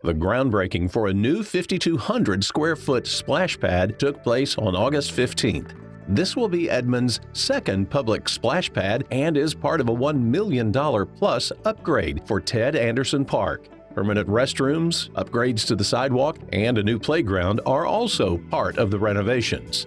The groundbreaking for a new 5,200 square foot splash pad took place on August 15th. This will be Edmond's second public splash pad and is part of a $1 million plus upgrade for Ted Anderson Park. Permanent restrooms, upgrades to the sidewalk, and a new playground are also part of the renovations.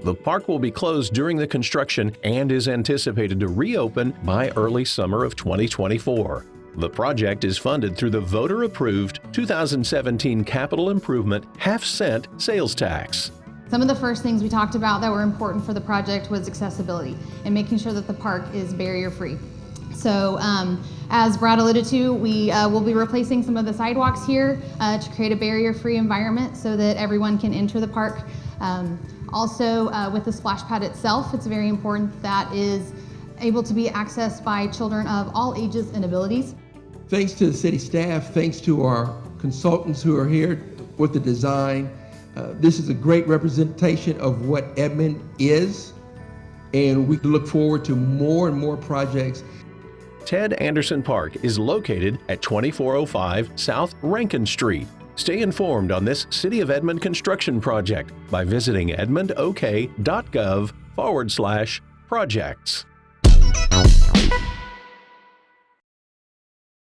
The park will be closed during the construction and is anticipated to reopen by early summer of 2024. The project is funded through the voter-approved 2017 Capital Improvement half-cent sales tax. Some of the first things we talked about that were important for the project was accessibility and making sure that the park is barrier-free. So as Brad alluded to, we will be replacing some of the sidewalks here to create a barrier-free environment so that everyone can enter the park. Also, with the splash pad itself, it's very important that is able to be accessed by children of all ages and abilities. Thanks to the city staff, thanks to our consultants who are here with the design. This is a great representation of what Edmond is, and we look forward to more and more projects. Ted Anderson Park is located at 2405 South Rankin Street. Stay informed on this City of Edmond construction project by visiting edmondok.gov/projects.